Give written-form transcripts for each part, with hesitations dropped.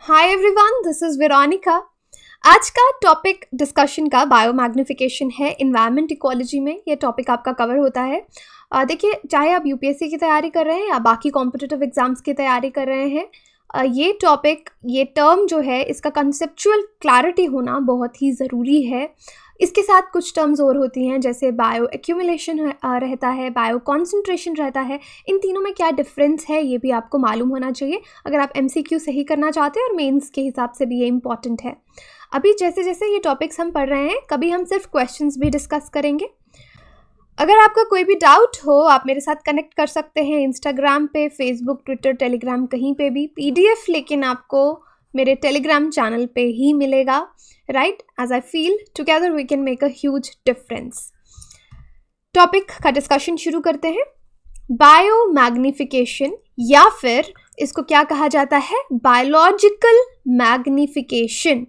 Hi everyone, this is Veronica. आज का topic discussion का बायोमैग्निफिकेशन है इन्वायरमेंट इकोलॉजी में। ये टॉपिक आपका कवर होता है। देखिए, चाहे आप यूपीएससी की तैयारी कर रहे हैं या बाकी कॉम्पिटिटिव एग्जाम्स की तैयारी कर रहे हैं, ये टॉपिक, ये टर्म जो है, इसका कंसेप्चुअल क्लैरिटी होना बहुत ही ज़रूरी है। इसके साथ कुछ टर्म्स और होती हैं, जैसे बायो एक्यूमुलेशन रहता है, बायो कॉन्सेंट्रेशन रहता है। इन तीनों में क्या डिफरेंस है ये भी आपको मालूम होना चाहिए अगर आप एमसीक्यू सही करना चाहते हैं, और मेंस के हिसाब से भी ये इम्पॉर्टेंट है। अभी जैसे जैसे ये टॉपिक्स हम पढ़ रहे हैं, कभी हम सिर्फ क्वेश्चंस भी डिस्कस करेंगे। अगर आपका कोई भी डाउट हो, आप मेरे साथ कनेक्ट कर सकते हैं इंस्टाग्राम पे, फेसबुक, ट्विटर, टेलीग्राम, कहीं पे भी। पीडीएफ लेकिन आपको मेरे टेलीग्राम चैनल पे ही मिलेगा, right? As I feel together we can make a huge difference. Topic का डिस्कशन शुरू करते हैं। बायोमैग्निफिकेशन, या फिर इसको क्या कहा जाता है, बायोलॉजिकल मैग्निफिकेशन।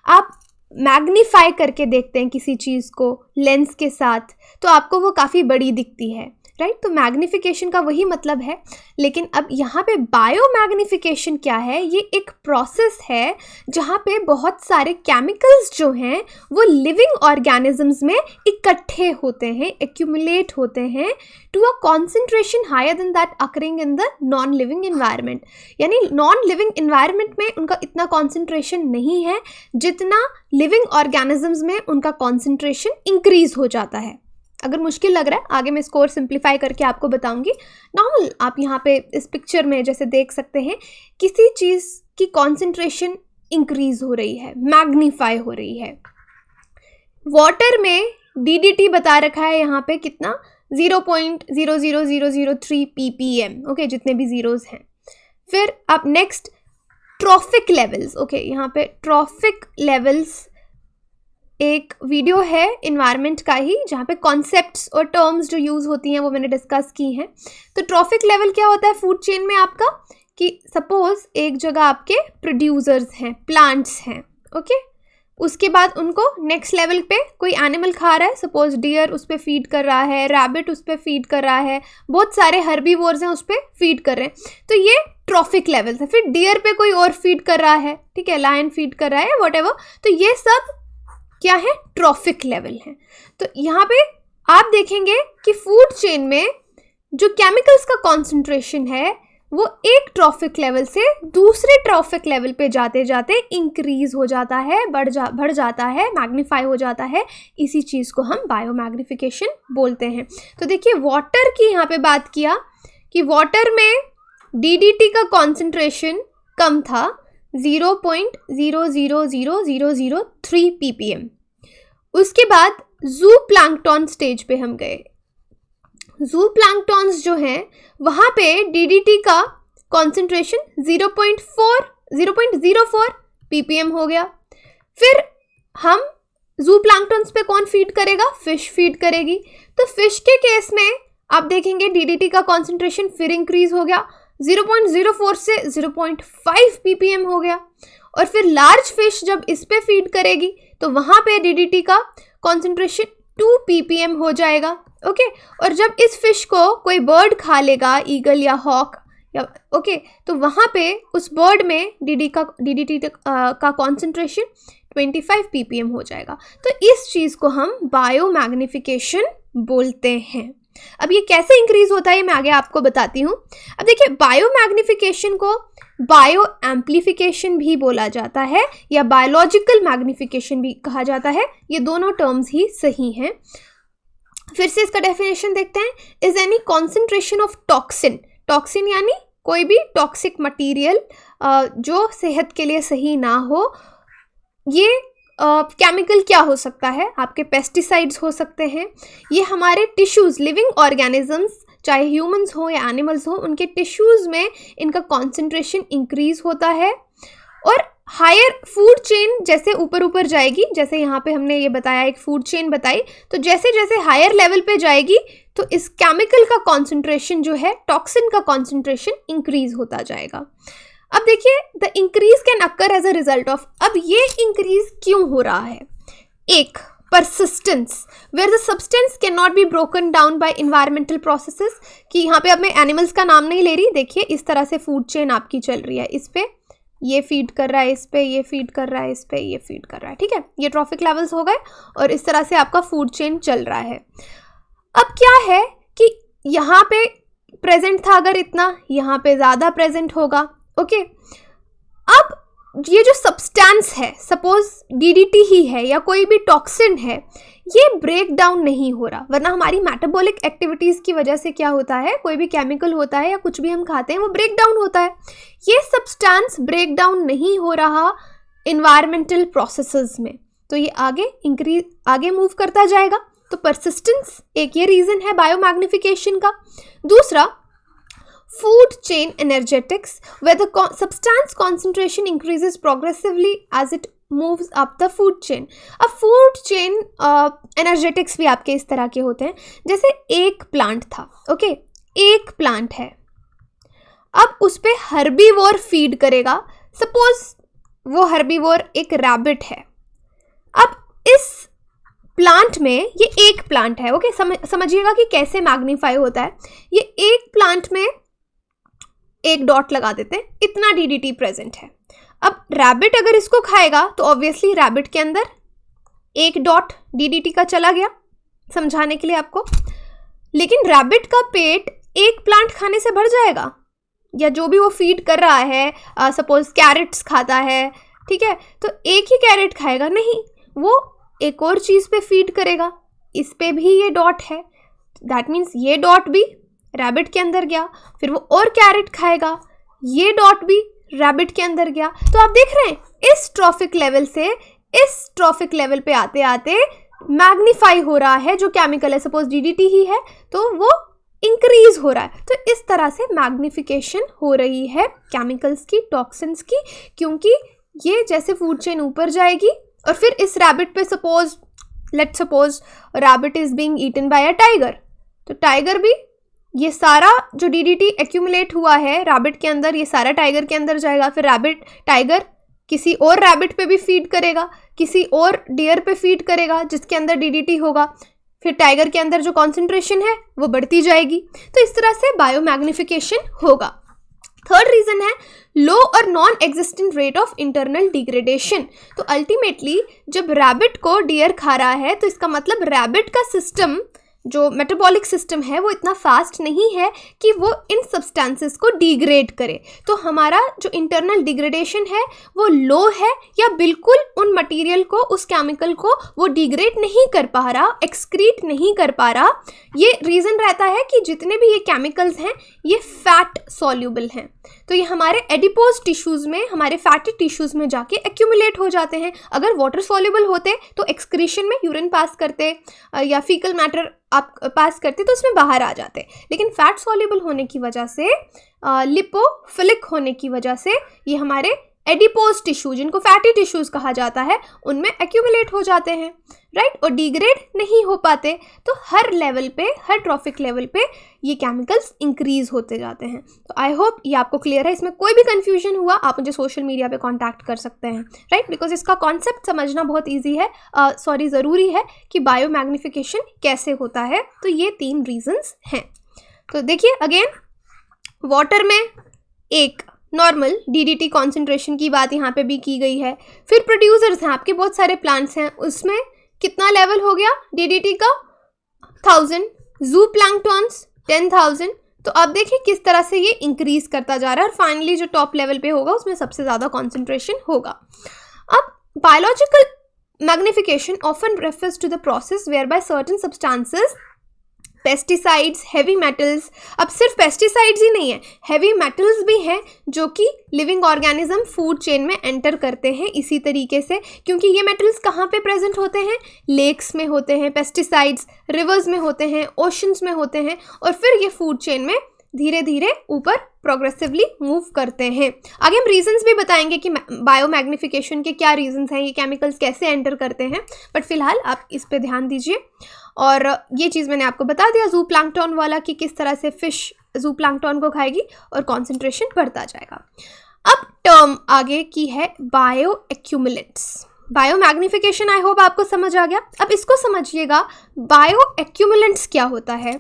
आप मैग्नीफाई करके देखते हैं किसी चीज़ को लेंस के साथ, तो आपको वो काफ़ी बड़ी दिखती है, राइट? तो मैग्निफिकेशन का वही मतलब है। लेकिन अब यहाँ पे बायोमैग्निफिकेशन क्या है? ये एक प्रोसेस है जहाँ पे बहुत सारे केमिकल्स जो हैं वो लिविंग ऑर्गेनिजम्स में इकट्ठे होते हैं, एक्यूमुलेट होते हैं to a concentration higher than that occurring in the non living environment. यानी नॉन लिविंग इन्वायरमेंट में उनका इतना कॉन्सेंट्रेशन नहीं है जितना लिविंग ऑर्गेनिजम्स में उनका कॉन्सेंट्रेशन इंक्रीज हो जाता है। अगर मुश्किल लग रहा है, आगे मैं इसको और सिंप्लीफाई करके आपको बताऊंगी। नॉर्मल आप यहाँ पे इस पिक्चर में जैसे देख सकते हैं, किसी चीज़ की कॉन्सेंट्रेशन इंक्रीज हो रही है, मैग्नीफाई हो रही है। वाटर में DDT बता रखा है यहाँ पे कितना, 0.00003 ppm, ओके, जितने भी जीरोज हैं। फिर आप नेक्स्ट ट्रॉफिक लेवल्स, ओके, यहाँ पे ट्रॉफिक लेवल्स एक वीडियो है इन्वायरमेंट का ही, जहाँ पे कॉन्सेप्ट्स और टर्म्स जो यूज़ होती हैं वो मैंने डिस्कस की हैं। तो ट्रॉफिक लेवल क्या होता है फूड चेन में आपका, कि सपोज एक जगह आपके प्रोड्यूसर्स हैं, प्लांट्स हैं, ओके, उसके बाद उनको नेक्स्ट लेवल पे कोई एनिमल खा रहा है, सपोज डियर उस पर फीड कर रहा है, रैबिट उस पर फीड कर रहा है, बहुत सारे हर्बीवोर्स हैं उस पर फीड कर रहे हैं, तो ये ट्रॉफिक लेवल्स है। फिर डियर पे कोई और फीड कर रहा है, ठीक है, लायन फीड कर रहा है, व्हाटएवर, तो ये सब क्या है, ट्रॉफिक लेवल है। तो यहाँ पे आप देखेंगे कि फूड चेन में जो केमिकल्स का कॉन्सेंट्रेशन है वो एक ट्रॉफिक लेवल से दूसरे ट्रॉफिक लेवल पे जाते जाते इंक्रीज हो जाता है, बढ़ जाता है, मैग्नीफाई हो जाता है। इसी चीज़ को हम बायोमैग्निफिकेशन बोलते हैं। तो देखिए, वाटर की यहाँ पे बात किया कि वाटर में DDT का कॉन्सेंट्रेशन कम था, 0.00003 ppm। उसके बाद जू प्लैंकटन स्टेज पे हम गए। जू प्लैंकटन्स जो हैं वहाँ पे DDT का कॉन्सेंट्रेशन 0.04 ppm हो गया। फिर हम जू प्लैंकटन्स पे कौन फीड करेगा, फिश फीड करेगी। तो फिश के केस में आप देखेंगे DDT का कॉन्सेंट्रेशन फिर इंक्रीज हो गया, 0.04 से 0.5 ppm हो गया। और फिर लार्ज फिश जब इस पे फीड करेगी तो वहाँ पे DDT का कॉन्सेंट्रेशन 2 ppm हो जाएगा, ओके। और जब इस फिश को कोई बर्ड खा लेगा, ईगल या हॉक या, ओके, तो वहाँ पे उस बर्ड में DDT का कॉन्सेंट्रेशन 25 ppm हो जाएगा। तो इस चीज़ को हम बायोमैग्निफिकेशन बोलते हैं। अब ये कैसे इंक्रीज होता है मैं आगे आपको बताती हूँ। अब देखिए, बायोमैग्निफिकेशन को बायो एम्प्लीफिकेशन भी बोला जाता है या बायोलॉजिकल मैग्निफिकेशन भी कहा जाता है। ये दोनों टर्म्स ही सही हैं। फिर से इसका डेफिनेशन देखते हैं। Is any concentration of toxin, toxin यानी कोई भी टॉक्सिक मटीरियल जो सेहत के लिए सही ना हो। ये केमिकल क्या हो सकता है, आपके पेस्टिसाइड्स हो सकते हैं। ये हमारे टिश्यूज़, लिविंग ऑर्गेनिजम्स, चाहे ह्यूमंस हो या एनिमल्स हो, उनके टिश्यूज़ में इनका कॉन्सेंट्रेशन इंक्रीज होता है। और हायर फूड चेन जैसे ऊपर ऊपर जाएगी, जैसे यहाँ पे हमने ये बताया, एक फूड चेन बताई, तो जैसे जैसे हायर लेवल पे जाएगी तो इस केमिकल का कॉन्सेंट्रेशन जो है, टॉक्सिन का कॉन्सेंट्रेशन इंक्रीज होता जाएगा। अब देखिए, the increase can occur as a result of, अब ये इंक्रीज क्यों हो रहा है? एक, persistence, where the substance can not be broken down by environmental processes, कि यहाँ पे अब मैं एनिमल्स का नाम नहीं ले रही, देखिए इस तरह से फूड चेन आपकी चल रही है, इस पे ये फीड कर रहा है इस पे, ये फीड कर रहा है इस पे, ये फीड कर रहा है, ठीक है। ये ट्रॉफिक लेवल्स हो गए और इस तरह से आपका फूड चेन चल रहा है। अब क्या है कि यहाँ पे प्रेजेंट था अगर इतना, यहाँ पे ज़्यादा प्रेजेंट होगा, ओके। अब ये जो सब्सटेंस है, सपोज डीडीटी ही है या कोई भी टॉक्सिन है, ये ब्रेक डाउन नहीं हो रहा, वरना हमारी मेटाबॉलिक एक्टिविटीज़ की वजह से क्या होता है, कोई भी केमिकल होता है या कुछ भी हम खाते हैं वो ब्रेक डाउन होता है। ये सब्सटेंस ब्रेक डाउन नहीं हो रहा इन्वायरमेंटल प्रोसेसेस में, तो ये आगे मूव करता जाएगा। तो परसिस्टेंस एक ये रीज़न है बायोमैग्निफिकेशन का। दूसरा, food chain energetics, where the substance concentration increases progressively as it moves up the food chain. अब food chain energetics भी आपके इस तरह के होते हैं, जैसे एक प्लांट था, ओके, एक प्लांट है, अब उस पे हर्बीवोर फीड करेगा। सपोज वो हर्बीवोर एक रैबिट है। अब इस प्लांट में, ये एक प्लांट है, ओके, समझिएगा कि कैसे मैग्नीफाई होता है। ये एक प्लांट में एक डॉट लगा देते हैं, इतना डीडीटी प्रेजेंट है। अब रैबिट अगर इसको खाएगा तो ऑब्वियसली रैबिट के अंदर एक डॉट डीडीटी का चला गया, समझाने के लिए आपको। लेकिन रैबिट का पेट एक प्लांट खाने से भर जाएगा, या जो भी वो फीड कर रहा है, सपोज कैरेट्स खाता है, ठीक है, तो एक ही कैरेट खाएगा नहीं, वो एक और चीज़ पे फीड करेगा, इस पे भी ये डॉट है, दैट मीन्स ये डॉट भी रैबिट के अंदर गया, फिर वो और कैरेट खाएगा, ये डॉट भी रैबिट के अंदर गया। तो आप देख रहे हैं इस ट्रॉफिक लेवल से इस ट्रॉफिक लेवल पे आते आते मैग्नीफाई हो रहा है जो केमिकल है, सपोज डीडीटी ही है तो वो इंक्रीज हो रहा है। तो इस तरह से मैग्निफिकेशन हो रही है केमिकल्स की, टॉक्सिन्स की, क्योंकि ये जैसे फूड चेन ऊपर जाएगी और फिर इस रैबिट पे let's suppose rabbit is being eaten by a tiger, तो टाइगर भी ये सारा जो डीडीटी एक्यूमुलेट हुआ है रैबिट के अंदर, ये सारा टाइगर के अंदर जाएगा। फिर टाइगर किसी और रैबिट पे भी फीड करेगा, किसी और डियर पे फीड करेगा जिसके अंदर डीडीटी होगा, फिर टाइगर के अंदर जो कॉन्सेंट्रेशन है वो बढ़ती जाएगी। तो इस तरह से बायोमैग्निफिकेशन होगा। थर्ड रीजन है लो और non existent rate of internal degradation. तो अल्टीमेटली जब रैबिट को डियर खा रहा है तो इसका मतलब रैबिट का सिस्टम, जो मेटाबॉलिक सिस्टम है, वो इतना फास्ट नहीं है कि वो इन सब्सटेंसेस को डिग्रेड करे। तो हमारा जो इंटरनल डिग्रेडेशन है वो लो है, या बिल्कुल उन मटेरियल को, उस केमिकल को वो डिग्रेड नहीं कर पा रहा, एक्सक्रीट नहीं कर पा रहा। ये रीज़न रहता है कि जितने भी ये केमिकल्स हैं ये फैट सॉल्यूबल हैं, तो ये हमारे एडिपोज टिश्यूज़ में, हमारे फैटी टिश्यूज़ में जाके एक्यूमुलेट हो जाते हैं। अगर वाटर सॉल्यूबल होते तो एक्सक्रीशन में यूरिन पास करते या फीकल मैटर आप पास करते तो उसमें बाहर आ जाते, लेकिन फैट सॉल्यूबल होने की वजह से, लिपोफिलिक होने की वजह से ये हमारे एडिपोज टिश्यू, जिनको फैटी टिश्यूज़ कहा जाता है, उनमें एक्यूमुलेट हो जाते हैं, राइट, और डिग्रेड नहीं हो पाते। तो हर लेवल पे, हर ट्रॉफिक लेवल पे ये केमिकल्स इंक्रीज होते जाते हैं। तो आई होप ये आपको क्लियर है। इसमें कोई भी कंफ्यूजन हुआ आप मुझे सोशल मीडिया पे कांटेक्ट कर सकते हैं, राइट, बिकॉज इसका कॉन्सेप्ट समझना बहुत ईजी है, ज़रूरी है कि बायोमैग्निफिकेशन कैसे होता है। तो ये 3 रीजंस हैं। तो देखिए अगेन, वाटर में एक नॉर्मल डीडीटी कॉन्सेंट्रेशन की बात यहाँ पे भी की गई है। फिर प्रोड्यूसर्स हैं आपके, बहुत सारे प्लांट्स हैं, उसमें कितना लेवल हो गया डीडीटी का, 1000, जू प्लैंक्टॉन्स 10,000। तो अब देखिए किस तरह से ये इंक्रीज करता जा रहा है और फाइनली जो टॉप लेवल पे होगा उसमें सबसे ज़्यादा कॉन्सेंट्रेशन होगा। अब biological magnification often refers to the process where by certain substances, pesticides, heavy metals, अब सिर्फ पेस्टिसाइड्स ही नहीं है, हैवी मेटल्स भी हैं जो कि लिविंग ऑर्गेनिज्म फूड चेन में एंटर करते हैं इसी तरीके से, क्योंकि ये मेटल्स कहाँ पे प्रेजेंट होते हैं, लेक्स में होते हैं, पेस्टिसाइड्स रिवर्स में होते हैं, ओशंस में होते हैं, और फिर ये फूड चेन में धीरे धीरे ऊपर प्रोग्रेसिवली मूव करते हैं। आगे हम रीजंस भी बताएंगे कि बायोमैग्निफिकेशन के क्या रीजंस हैं, ये केमिकल्स कैसे एंटर करते हैं, बट फिलहाल आप इस पे ध्यान दीजिए। और ये चीज़ मैंने आपको बता दिया जू प्लैंक्टन वाला कि किस तरह से फिश जू प्लैंक्टन को खाएगी और कॉन्सेंट्रेशन बढ़ता जाएगा। अब टर्म आगे की है बायो एक्यूमुलेंट्स। बायोमैग्निफिकेशन आई होप आपको समझ आ गया। अब इसको समझिएगा, बायो एक्यूमुलेंट्स क्या होता है।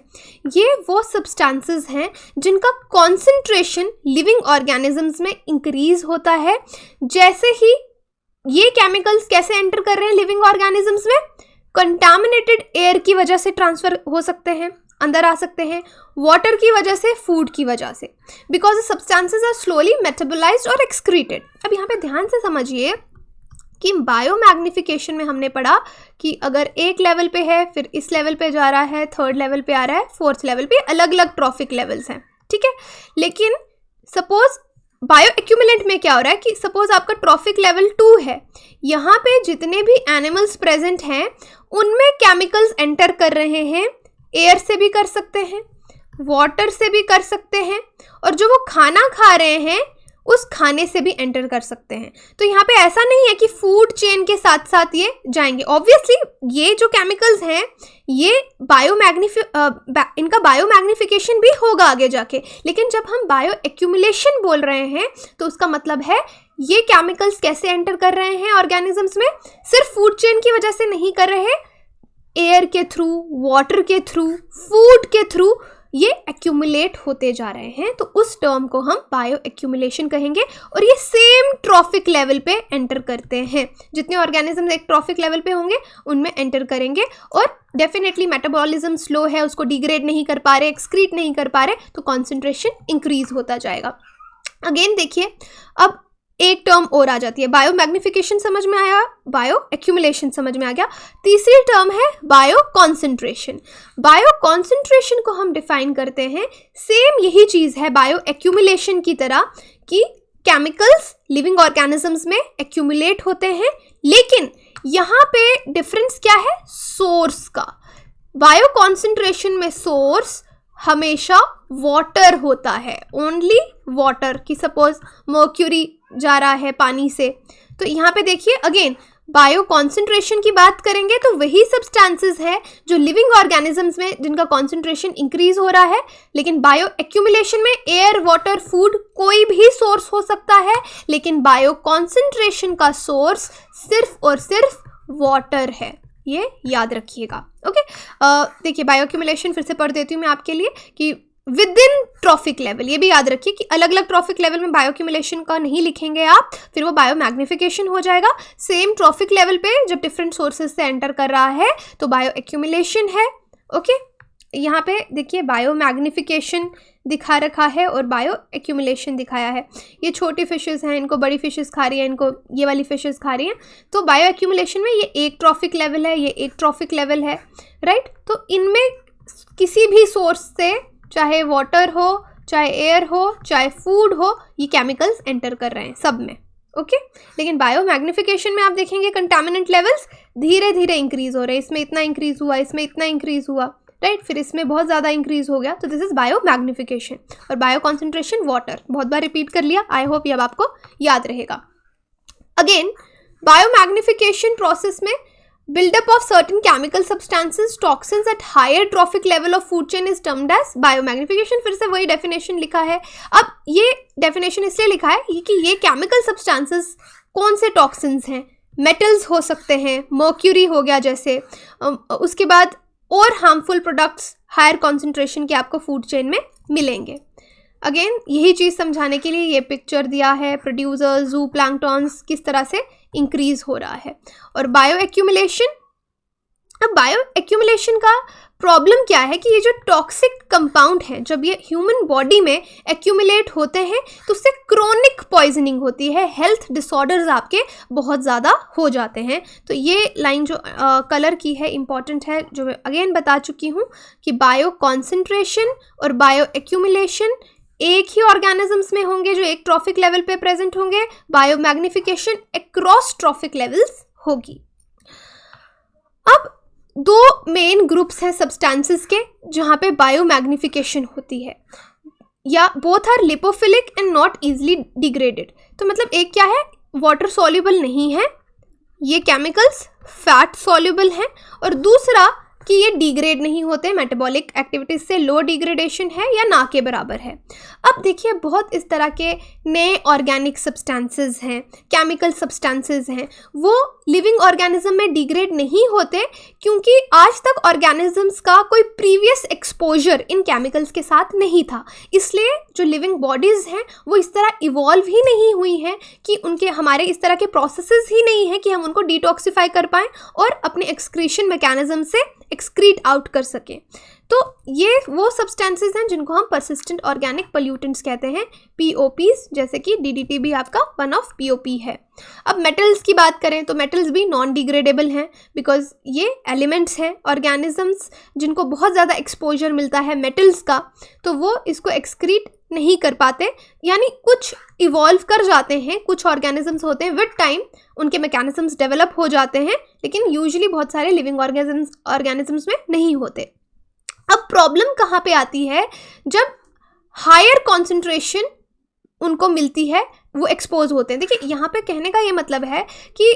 ये वो सब्सटेंसेस हैं जिनका कॉन्सेंट्रेशन लिविंग ऑर्गेनिजम्स में इंक्रीज होता है। जैसे ही ये केमिकल्स कैसे एंटर कर रहे हैं लिविंग ऑर्गेनिजम्स में, कंटामिनेटेड एयर की वजह से ट्रांसफर हो सकते हैं, अंदर आ सकते हैं, वाटर की वजह से, फूड की वजह से, because the substances are slowly metabolised और एक्सक्रीटेड। अब यहाँ पे ध्यान से समझिए कि बायोमैग्निफिकेशन में हमने पढ़ा कि अगर एक लेवल पे है, फिर इस लेवल पे जा रहा है, थर्ड लेवल पे आ रहा है, फोर्थ लेवल पे, अलग अलग ट्रॉफिक लेवल्स हैं, ठीक है। लेकिन सपोज बायो एक्यूमुलेंट में क्या हो रहा है कि सपोज आपका ट्रॉफिक लेवल 2 है, यहाँ पे जितने भी एनिमल्स प्रेजेंट हैं उनमें केमिकल्स एंटर कर रहे हैं, एयर से भी कर सकते हैं, वाटर से भी कर सकते हैं, और जो वो खाना खा रहे हैं उस खाने से भी एंटर कर सकते हैं। तो यहाँ पे ऐसा नहीं है कि फूड चेन के साथ साथ ये जाएंगे। ऑब्वियसली ये जो केमिकल्स हैं ये इनका बायोमैग्निफिकेशन भी होगा आगे जाके, लेकिन जब हम बायो एक्यूमुलेशन बोल रहे हैं तो उसका मतलब है ये केमिकल्स कैसे एंटर कर रहे हैं ऑर्गेनिजम्स में, सिर्फ फूड चेन की वजह से नहीं कर रहे, एयर के थ्रू, वाटर के थ्रू, फूड के थ्रू ये एक्यूमुलेट होते जा रहे हैं। तो उस टर्म को हम बायो एक्यूमुलेशन कहेंगे, और ये सेम ट्रॉफिक लेवल पे एंटर करते हैं। जितने ऑर्गेनिज्म एक ट्रॉफिक लेवल पे होंगे उनमें एंटर करेंगे, और डेफिनेटली मेटाबॉलिज्म स्लो है, उसको डिग्रेड नहीं कर पा रहे, एक्सक्रीट नहीं कर पा रहे, तो कॉन्सेंट्रेशन इंक्रीज होता जाएगा। अगेन देखिए, अब एक टर्म और आ जाती है, बायो मैग्निफिकेशन समझ में आया, बायो एक्यूमुलेशन समझ में आ गया। तीसरी टर्म है बायो कॉन्सेंट्रेशन। बायो कॉन्सेंट्रेशन को हम डिफाइन करते हैं, सेम यही चीज है बायो एक्यूमुलेशन की तरह, कि केमिकल्स लिविंग ऑर्गेनिजम्स में एक्यूमुलेट होते हैं, लेकिन यहाँ पे डिफरेंस क्या है, सोर्स का। बायो कॉन्सेंट्रेशन में सोर्स हमेशा वाटर होता है, ओनली वाटर, की सपोज मर्क्यूरी जा रहा है पानी से, तो यहाँ पे देखिए अगेन बायो कॉन्सेंट्रेशन की बात करेंगे तो वही सब्सटेंसेस है जो लिविंग ऑर्गेनिजम्स में जिनका कॉन्सेंट्रेशन इंक्रीज हो रहा है, लेकिन बायो एक्यूमुलेशन में एयर, वाटर, फूड कोई भी सोर्स हो सकता है, लेकिन बायो कॉन्सेंट्रेशन का सोर्स सिर्फ और सिर्फ वाटर है, ये याद रखिएगा। ओके, देखिए बायो एक्यूमुलेशन फिर से पढ़ देती हूँ मैं आपके लिए कि विद इन ट्रॉफिक लेवल, ये भी याद रखिए कि अलग अलग ट्रॉफिक लेवल में बायो एक्यूमुलेशन का नहीं लिखेंगे आप, फिर वो बायो मैग्निफिकेशन हो जाएगा। सेम ट्रॉफिक लेवल पे जब डिफरेंट सोर्सेज से एंटर कर रहा है तो बायो एक्यूमुलेशन है। ओके, यहाँ पे देखिए बायो मैग्निफिकेशन दिखा रखा है और बायो एक्यूमुलेशन दिखाया है। ये छोटी फिशेस हैं, इनको बड़ी फिशेस खा रही हैं, इनको ये वाली फिशेस खा रही हैं, तो बायो एक्यूमुलेशन में ये एक ट्रॉफिक लेवल है, ये एक ट्रॉफिक लेवल है, राइट। तो इनमें किसी भी सोर्स से, चाहे वाटर हो, चाहे एयर हो, चाहे फूड हो, ये केमिकल्स एंटर कर रहे हैं सब में। ओके, लेकिन बायो मैग्निफिकेशन में आप देखेंगे कंटामिनेंट लेवल्स धीरे धीरे इंक्रीज हो रहे हैं, इसमें इतना इंक्रीज हुआ, इसमें इतना इंक्रीज हुआ, राइट, फिर इसमें बहुत ज़्यादा इंक्रीज हो गया, तो दिस इज बायो मैग्निफिकेशन। और बायो कॉन्सेंट्रेशन वाटर, बहुत बार रिपीट कर लिया, आई होप ये अब आपको याद रहेगा। अगेन बायो मैग्निफिकेशन प्रोसेस में buildup of certain chemical substances, toxins at higher trophic level of food chain is termed as biomagnification। फिर से वही डेफिनेशन लिखा है। अब ये डेफिनेशन इसलिए लिखा है कि ये केमिकल सब्सटेंसेस कौन से टॉक्सिन्स हैं, मेटल्स हो सकते हैं, मर्क्यूरी हो गया जैसे, उसके बाद और हार्मफुल प्रोडक्ट्स हायर कॉन्सेंट्रेशन के आपको फूड चेन में मिलेंगे। अगेन यही चीज़ समझाने के लिए ये पिक्चर दिया है, प्रोड्यूसर्स, जू प्लैंक्टॉन्स किस तरह से इंक्रीज हो रहा है। और बायो एक्यूमुलेशन, अब बायो एक्यूमुलेशन का प्रॉब्लम क्या है कि ये जो टॉक्सिक कंपाउंड है जब ये ह्यूमन बॉडी में एक्यूमुलेट होते हैं तो उससे क्रोनिक पॉइजनिंग होती है, हेल्थ डिसऑर्डर्स आपके बहुत ज़्यादा हो जाते हैं। तो ये लाइन जो कलर की है इंपॉर्टेंट है, जो मैं अगेन बता चुकी हूँ कि बायो कॉन्सेंट्रेशन और बायो एक्यूमुलेशन एक ही ऑर्गेनिजम्स में होंगे जो एक ट्रॉफिक लेवल पे प्रेजेंट होंगे, bio magnification across trophic levels होगी। अब दो मेन ग्रुप्स हैं सब्सटेंसेस के जहाँ पे बायो मैग्निफिकेशन होती है, या both are lipophilic and not easily degraded. तो मतलब एक क्या है, वाटर सॉल्युबल नहीं है ये केमिकल्स, फैट सॉल्युबल हैं, और दूसरा कि ये डिग्रेड नहीं होते, मेटाबॉलिक एक्टिविटीज से लो डिग्रेडेशन है या ना के बराबर है। अब देखिए बहुत इस तरह के नए ऑर्गेनिक सब्सटेंसेस हैं, केमिकल सब्सटेंसेस हैं, वो लिविंग ऑर्गेनिज्म में डिग्रेड नहीं होते क्योंकि आज तक ऑर्गेनिजम्स का कोई प्रीवियस एक्सपोजर इन केमिकल्स के साथ नहीं था। इसलिए जो लिविंग बॉडीज़ हैं वो इस तरह इवॉल्व ही नहीं हुई हैं कि उनके हमारे इस तरह के प्रोसेसेस ही नहीं हैं कि हम उनको डिटॉक्सिफाई कर पाएँ और अपने एक्सक्रीशन मैकेनिज्म से एक्सक्रीट आउट कर सकें। तो ये वो सब्सटेंसेस हैं जिनको हम परसिस्टेंट ऑर्गेनिक पोल्यूटेंट्स कहते हैं, POPs, जैसे कि DDT भी आपका वन ऑफ POP है। अब मेटल्स की बात करें तो मेटल्स भी नॉन डिग्रेडेबल हैं बिकॉज ये एलिमेंट्स हैं। ऑर्गेनिजम्स जिनको बहुत ज़्यादा एक्सपोजर मिलता है मेटल्स का तो वो इसको एक्सक्रीट नहीं कर पाते, यानी कुछ इवॉल्व कर जाते हैं, कुछ ऑर्गेनिजम्स होते हैं विद टाइम उनके मैकेनिज्म्स डेवलप हो जाते हैं, लेकिन यूजुअली बहुत सारे लिविंग ऑर्गेनिजम्स में नहीं होते। अब प्रॉब्लम कहाँ पे आती है, जब हायर कॉन्सेंट्रेशन उनको मिलती है, वो एक्सपोज होते हैं। देखिए यहाँ पे कहने का ये मतलब है कि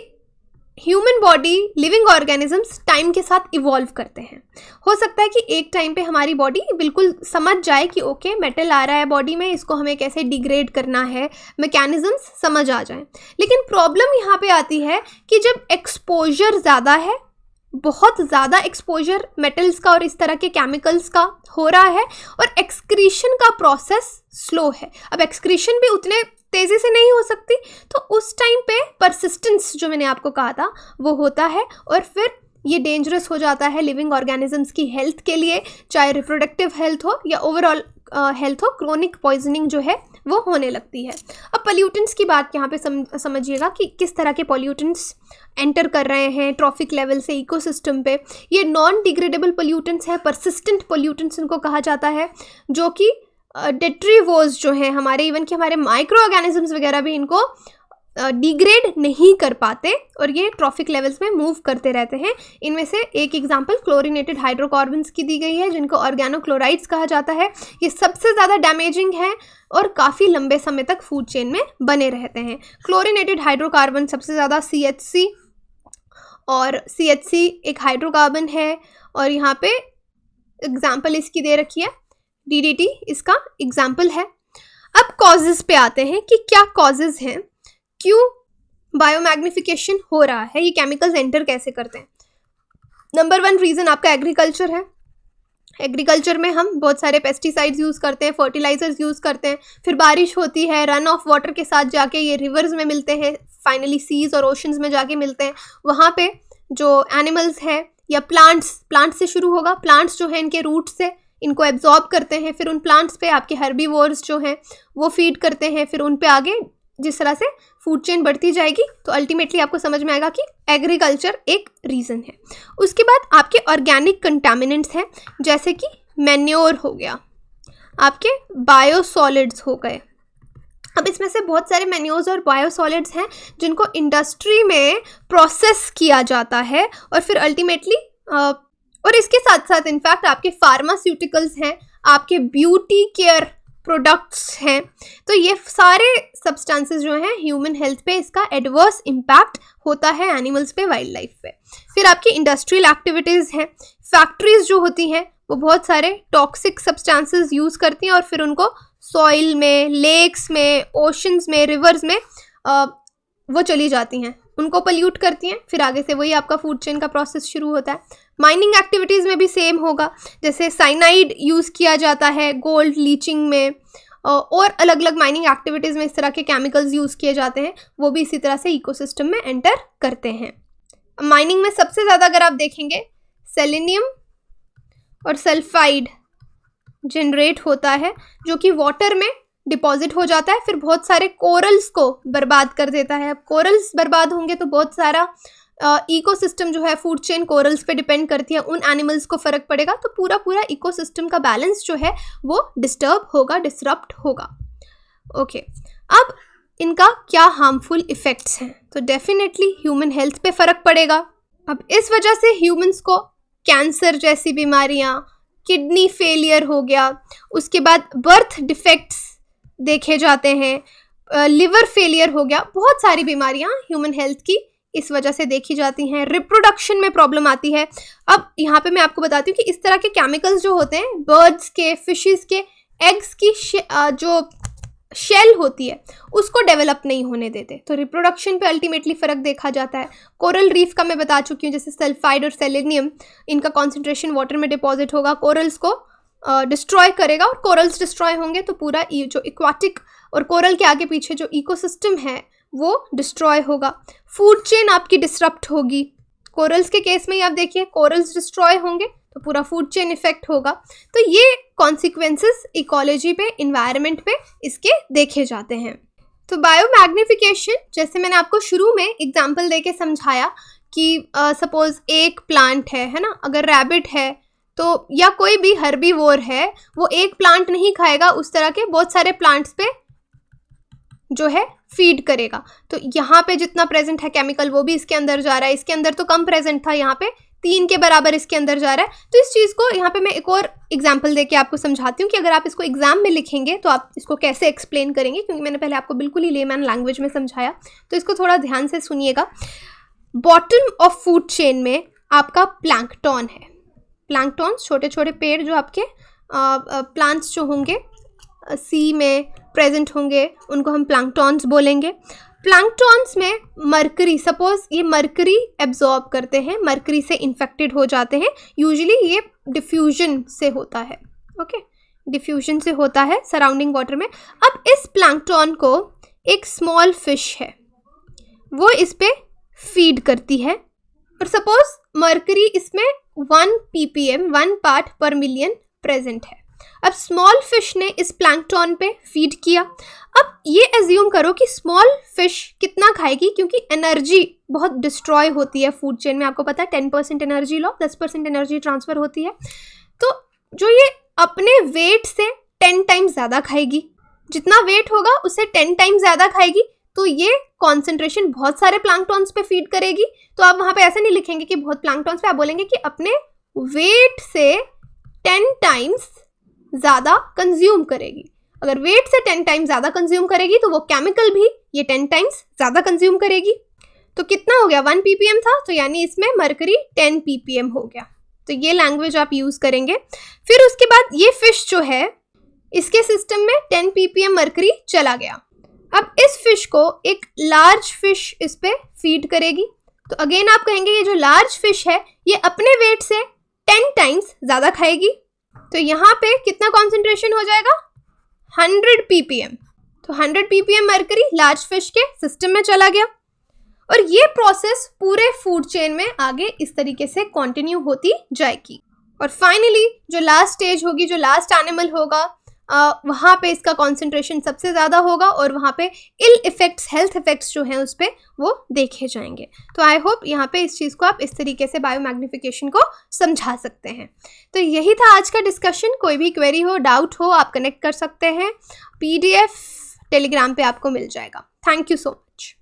human body, living organisms time के साथ इवॉल्व करते हैं। हो सकता है कि एक टाइम पे हमारी बॉडी बिल्कुल समझ जाए कि ओके मेटल आ रहा है बॉडी में, इसको हमें कैसे डिग्रेड करना है, मैकेनिज्म्स समझ आ जाएं। लेकिन प्रॉब्लम यहाँ पे आती है कि जब एक्सपोजर ज़्यादा है, बहुत ज़्यादा एक्सपोजर मेटल्स का और इस तरह के केमिकल्स का हो रहा है और एक्सक्रीशन का प्रोसेस स्लो है। अब एक्सक्रीशन भी उतने तेज़ी से नहीं हो सकती, तो उस टाइम पे परसिस्टेंस जो मैंने आपको कहा था वो होता है और फिर ये डेंजरस हो जाता है लिविंग ऑर्गेनिजम्स की हेल्थ के लिए, चाहे रिप्रोडक्टिव हेल्थ हो या ओवरऑल हेल्थ हो। क्रोनिक पॉइजनिंग जो है वो होने लगती है। अब पोल्यूटेंट्स की बात यहाँ पे समझिएगा कि किस तरह के पोल्यूटेंट्स एंटर कर रहे हैं ट्रॉफिक लेवल से इकोसिस्टम पे। ये नॉन डिग्रेडेबल पोल्यूटेंट्स है, परसिस्टेंट पोल्यूटेंट्स इनको कहा जाता है, जो कि डेट्रीवोज जो हैं हमारे, इवन कि हमारे माइक्रो ऑर्गेनिजम्स वगैरह भी इनको डिग्रेड नहीं कर पाते और ये ट्रॉफिक लेवल्स में मूव करते रहते हैं। इनमें से एक एग्जांपल क्लोरीनेटेड हाइड्रोकार्बन्स की दी गई है, जिनको ऑर्गेनोक्लोराइड्स कहा जाता है। ये सबसे ज़्यादा डैमेजिंग है और काफ़ी लंबे समय तक फूड चेन में बने रहते हैं। क्लोरीनेटेड हाइड्रोकार्बन सबसे ज़्यादा CH3, और CH3 एक हाइड्रोकार्बन है और यहाँ पे एग्जाम्पल इसकी दे रखी है, DDT इसका एग्जाम्पल है। अब कॉजेज़ पे आते हैं कि क्या कॉजेज़ हैं, क्यों बायोमैग्निफिकेशन हो रहा है, ये केमिकल्स एंटर कैसे करते हैं। नंबर 1 रीज़न आपका एग्रीकल्चर है। एग्रीकल्चर में हम बहुत सारे पेस्टिसाइड्स यूज़ करते हैं, फर्टिलाइजर्स यूज़ करते हैं, फिर बारिश होती है, रन ऑफ वाटर के साथ जाके ये रिवर्स में मिलते हैं, फाइनली सीज और ओशंस में जाके मिलते हैं। वहाँ पे जो एनिमल्स हैं या प्लांट्स से शुरू होगा, प्लांट्स जो हैं इनके रूट से इनको एब्जॉर्ब करते हैं, फिर उन प्लांट्स पे आपके हर्बीवोर्स जो हैं वो फीड करते हैं, फिर उन पे आगे जिस तरह से फूड चेन बढ़ती जाएगी तो अल्टीमेटली आपको समझ में आएगा कि एग्रीकल्चर एक रीज़न है। उसके बाद आपके ऑर्गेनिक कंटामिनेंट्स हैं, जैसे कि मैन्योर हो गया, आपके बायोसॉलिड्स हो गए। अब इसमें से बहुत सारे मैन्योर्स और बायोसॉलिड्स हैं जिनको इंडस्ट्री में प्रोसेस किया जाता है और फिर अल्टीमेटली और इसके साथ साथ इनफैक्ट आपके फार्मास्यूटिकल्स हैं, आपके ब्यूटी केयर प्रोडक्ट्स हैं। तो ये सारे सब्सटेंसेस जो हैं ह्यूमन हेल्थ पे इसका एडवर्स इम्पैक्ट होता है, एनिमल्स पे, वाइल्ड लाइफ पे। फिर आपकी इंडस्ट्रियल एक्टिविटीज़ हैं, फैक्ट्रीज जो होती हैं वो बहुत सारे टॉक्सिक सब्सटेंसेस यूज़ करती हैं और फिर उनको सॉइल में, लेक्स में, ओशंस में, रिवर्स में वो चली जाती हैं, उनको पोल्यूट करती हैं, फिर आगे से वही आपका फूड चेन का प्रोसेस शुरू होता है। माइनिंग एक्टिविटीज़ में भी सेम होगा, जैसे साइनाइड यूज़ किया जाता है गोल्ड लीचिंग में, और अलग अलग माइनिंग एक्टिविटीज़ में इस तरह के केमिकल्स यूज़ किए जाते हैं, वो भी इसी तरह से इकोसिस्टम में एंटर करते हैं। माइनिंग में सबसे ज़्यादा अगर आप देखेंगे सेलेनियम और सल्फाइड जनरेट होता है, जो कि वाटर में डिपॉजिट हो जाता है, फिर बहुत सारे कोरल्स को बर्बाद कर देता है। अब कोरल्स बर्बाद होंगे तो बहुत सारा इकोसिस्टम जो है फूड चेन कोरल्स पे डिपेंड करती है, उन एनिमल्स को फ़र्क पड़ेगा, तो पूरा इकोसिस्टम का बैलेंस जो है वो डिस्टर्ब होगा, डिसरप्ट होगा। ओके, अब इनका क्या हार्मफुल इफ़ेक्ट्स हैं, तो डेफिनेटली ह्यूमन हेल्थ पे फ़र्क पड़ेगा। अब इस वजह से ह्यूमंस को कैंसर जैसी बीमारियाँ, किडनी फेलियर हो गया, उसके बाद बर्थ डिफेक्ट्स देखे जाते हैं, लिवर फेलियर हो गया, बहुत सारी बीमारियां ह्यूमन हेल्थ की इस वजह से देखी जाती हैं। रिप्रोडक्शन में प्रॉब्लम आती है। अब यहाँ पे मैं आपको बताती हूँ कि इस तरह के केमिकल्स जो होते हैं बर्ड्स के, फिशेस के एग्स की जो शेल होती है उसको डेवलप नहीं होने देते। तो रिप्रोडक्शन पे अल्टीमेटली फ़र्क देखा जाता है। कोरल रीफ का मैं बता चुकी हूँ, जैसे सल्फाइड और सेलेनियम, इनका कॉन्सेंट्रेशन वाटर में डिपॉजिट होगा, कोरल्स को डिस्ट्रॉय करेगा, और कोरल्स डिस्ट्रॉय होंगे तो पूरा जो एक्वाटिक और कोरल के आगे पीछे जो इकोसिस्टम है वो डिस्ट्रॉय होगा। फूड चेन आपकी डिसरप्ट होगी। कोरल्स के केस में ही आप देखिए, कोरल्स डिस्ट्रॉय होंगे तो पूरा फूड चेन इफेक्ट होगा। तो ये कॉन्सिक्वेंसेस इकोलॉजी पे, इन्वायरमेंट पे इसके देखे जाते हैं। तो बायोमैग्निफिकेशन, जैसे मैंने आपको शुरू में एग्जांपल देके समझाया कि सपोज एक प्लांट है ना, अगर रैबिट है तो या कोई भी हर्बीवोर है, वो एक प्लांट नहीं खाएगा, उस तरह के बहुत सारे प्लांट्स पे जो है फीड करेगा। तो यहाँ पे जितना प्रेजेंट है केमिकल वो भी इसके अंदर जा रहा है, इसके अंदर तो कम प्रेजेंट था, यहाँ पे 3 के बराबर इसके अंदर जा रहा है। तो इस चीज़ को यहाँ पे मैं एक और एग्जांपल देके आपको समझाती हूँ कि अगर आप इसको एग्जाम में लिखेंगे तो आप इसको कैसे एक्सप्लेन करेंगे, क्योंकि मैंने पहले आपको बिल्कुल ही लेमैन लैंग्वेज में समझाया, तो इसको थोड़ा ध्यान से सुनिएगा। बॉटम ऑफ फूड चेन में आपका प्लैंकटन है। प्लैंकटन छोटे छोटे पेड़ जो आपके प्लांट्स जो होंगे सी में प्रेजेंट होंगे, उनको हम प्लैंकटन्स बोलेंगे। प्लैंकटन्स में मरकरी, सपोज ये मरकरी एब्जॉर्ब करते हैं, मरकरी से इन्फेक्टेड हो जाते हैं। यूजुअली ये डिफ्यूजन से होता है, ओके, डिफ्यूजन से होता है सराउंडिंग वाटर में। अब इस प्लैंकटन को एक स्मॉल फिश है वो इस पे फीड करती है, और सपोज मरकरी इसमें 1 ppm 1 पार्ट पर मिलियन प्रेजेंट है। अब स्मॉल फिश ने इस प्लैंकटन पे फीड किया। अब ये एज्यूम करो कि स्मॉल फिश कितना खाएगी, क्योंकि एनर्जी बहुत डिस्ट्रॉय होती है फूड चेन में, आपको पता है 10% एनर्जी लॉ, 10% एनर्जी ट्रांसफ़र होती है। तो जो ये अपने वेट से 10 टाइम्स ज़्यादा खाएगी, जितना वेट होगा उससे 10 टाइम्स ज़्यादा खाएगी, तो ये कॉन्सेंट्रेशन बहुत सारे प्लैंकटन्स पे फीड करेगी। तो आप वहाँ पे ऐसे नहीं लिखेंगे कि बहुत प्लैंकटन्स पे, आप बोलेंगे कि अपने वेट से 10 टाइम्स ज़्यादा कंज्यूम करेगी। अगर वेट से 10 टाइम्स ज़्यादा कंज्यूम करेगी तो वो केमिकल भी ये 10 टाइम्स ज़्यादा कंज्यूम करेगी। तो कितना हो गया, 1 ppm था, तो यानी इसमें मरकरी 10 ppm हो गया। तो ये लैंग्वेज आप यूज़ करेंगे। फिर उसके बाद ये फिश जो है, इसके सिस्टम में 10 ppm मरकरी चला गया। अब इस फिश को एक लार्ज फिश इस पे फीड करेगी। तो अगेन आप कहेंगे ये जो लार्ज फिश है ये अपने वेट से 10 टाइम्स ज़्यादा खाएगी। तो यहाँ पे कितना कॉन्सेंट्रेशन हो जाएगा, 100 ppm। तो 100 ppm मरकरी लार्ज फिश के सिस्टम में चला गया, और ये प्रोसेस पूरे फूड चेन में आगे इस तरीके से कंटिन्यू होती जाएगी। और फाइनली जो लास्ट स्टेज होगी, जो लास्ट एनिमल होगा, वहाँ पे इसका कॉन्सेंट्रेशन सबसे ज़्यादा होगा, और वहाँ पे इल इफ़ेक्ट्स, हेल्थ इफ़ेक्ट्स जो हैं उस पर वो देखे जाएंगे। तो आई होप यहाँ पे इस चीज़ को आप इस तरीके से बायोमैग्निफिकेशन को समझा सकते हैं। तो यही था आज का डिस्कशन। कोई भी क्वेरी हो, डाउट हो, आप कनेक्ट कर सकते हैं। PDF टेलीग्राम पे आपको मिल जाएगा। Thank you so much.